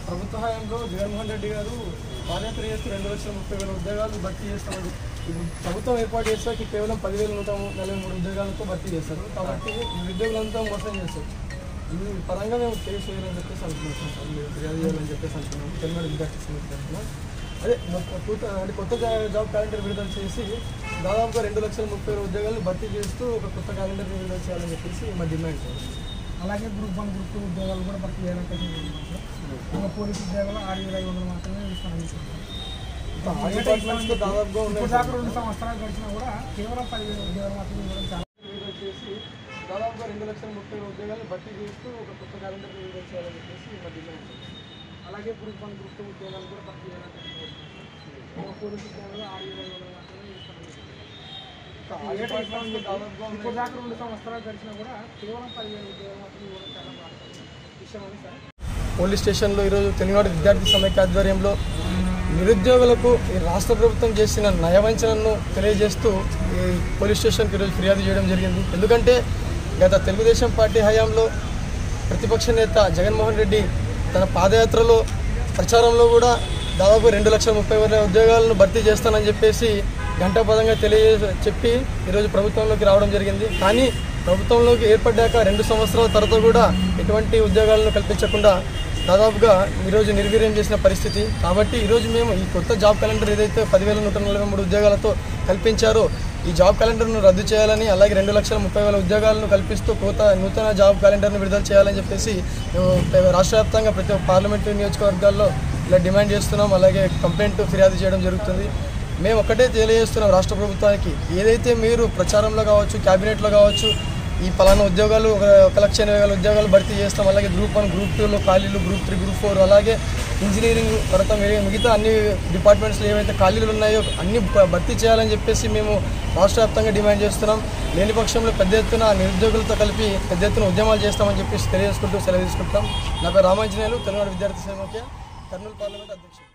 ప్రభుత్వ హయాంలో జగన్మోహన్ రెడ్డి గారు పాదయాత్ర చేస్తూ 2,30,000 ఉద్యోగాలు భర్తీ చేస్తామని ప్రభుత్వం ఏర్పాటు చేస్తాకి కేవలం 10,143 ఉద్యోగాలతో భర్తీ చేస్తారు. కాబట్టి నిరుద్యోగులంతా మోసం చేస్తారు. ఈ పరంగా మేము కేసు వేయాలని చెప్పేసి అనుకున్నాం సార్, ఫిర్యాదు చేయాలని చెప్పేసి అనుకున్నాం. తెలంగాణ విద్యార్థి సమితి అదే అంటే కొత్త జాబ్ క్యాలెండర్ విడుదల చేసి దాదాపుగా 2,30,030 ఉద్యోగాలను భర్తీ చేస్తూ ఒక కొత్త క్యాలెండర్ విడుదల చేయాలని చెప్పేసి మా డిమాండ్ సార్. అలాగే గ్రూప్ 1 గ్రూప్ 2 ఉద్యోగాలు కూడా భర్తీ చేయాలంటే పోలీసు ఉద్యోగాలు 6,500 మాత్రమే ఇస్తామని దాదాపుగా ఇప్పుడు దాకా 2 సంవత్సరాలు గడిచినా కూడా కేవలం 10,000 ఉద్యోగాలు మాత్రమే ఇవ్వడం చాలా విడుదల చేసి దాదాపుగా 2,30,030 ఉద్యోగాలను భర్తీ చేస్తూ ఒక కొత్త క్యాలెండర్ విడుదల చేయాలని చెప్పేసి మా డిమాండ్. అలాగే గ్రూప్ 1 గ్రూప్ 2 ఉద్యోగాలు కూడా భర్తీ చేయాలంటే పోలీసు ఉద్యోగాలు 6,500 మాత్రమే ఇస్తామని ఇప్పుడు దాకా 2 సంవత్సరాలు గడిచినా కూడా కేవలం 10,000 ఉద్యోగాలు మాత్రమే ఇవ్వడం చాలా బాగుంటుంది విషయం అని సార్. పోలీస్ స్టేషన్లో ఈరోజు తెలంగాణ విద్యార్థి సమైక్య ఆధ్వర్యంలో నిరుద్యోగులకు ఈ రాష్ట్ర ప్రభుత్వం చేసిన నయవంచనను తెలియజేస్తూ ఈ పోలీస్ స్టేషన్కి ఈరోజు ఫిర్యాదు చేయడం జరిగింది. ఎందుకంటే గత తెలుగుదేశం పార్టీ హయాంలో ప్రతిపక్ష నేత జగన్మోహన్ రెడ్డి తన పాదయాత్రలో ప్రచారంలో కూడా దాదాపు 2,30,030 ఉద్యోగాలను భర్తీ చేస్తానని చెప్పేసి ఘంటాపదంగా చెప్పి ఈరోజు ప్రభుత్వంలోకి రావడం జరిగింది. కానీ ప్రభుత్వంలోకి ఏర్పడ్డాక 2 సంవత్సరాల తర్వాత కూడా ఎటువంటి ఉద్యోగాలను కల్పించకుండా దాదాపుగా ఈరోజు నిర్వీర్యం చేసిన పరిస్థితి. కాబట్టి ఈరోజు మేము ఈ కొత్త జాబ్ క్యాలెండర్ ఏదైతే 10,143 ఉద్యోగాలతో కల్పించారో ఈ జాబ్ క్యాలెండర్ను రద్దు చేయాలని, అలాగే 2,30,030 ఉద్యోగాలను కల్పిస్తూ నూతన జాబ్ క్యాలెండర్ను విడుదల చేయాలని చెప్పేసి రాష్ట్ర వ్యాప్తంగా ప్రతి పార్లమెంటు నియోజకవర్గాల్లో ఇలా డిమాండ్ చేస్తున్నాం. అలాగే కంప్లైంట్ ఫిర్యాదు చేయడం జరుగుతుంది. మేము ఒక్కటే తెలియజేస్తున్నాం రాష్ట్ర ప్రభుత్వానికి, ఏదైతే మీరు ప్రచారంలో కావచ్చు, క్యాబినెట్లో కావచ్చు ఈ పలానా ఉద్యోగాలు 1,80,000 ఉద్యోగాలు భర్తీ చేస్తాం, అలాగే గ్రూప్ 1 గ్రూప్ 2లో ఖాళీలు, గ్రూప్ 3 గ్రూప్ 4 అలాగే ఇంజనీరింగ్ తర్వాత మిగతా అన్ని డిపార్ట్మెంట్స్లో ఏవైతే ఖాళీలు ఉన్నాయో అన్ని భర్తీ చేయాలని చెప్పేసి మేము రాష్ట్ర వ్యాప్తంగా డిమాండ్ చేస్తున్నాం. లేని పక్షంలో పెద్ద ఎత్తున నిరుద్యోగులతో కలిపి పెద్ద ఎత్తున ఉద్యమాలు చేస్తామని చెప్పేసి తెలియజేసుకుంటూ సెలవు తీసుకుంటాం. నా పేరు రామాంజనేయులు, తెలంగాణ విద్యార్థి సమైక్య కర్నూలు పార్లమెంట్ అధ్యక్షుడు.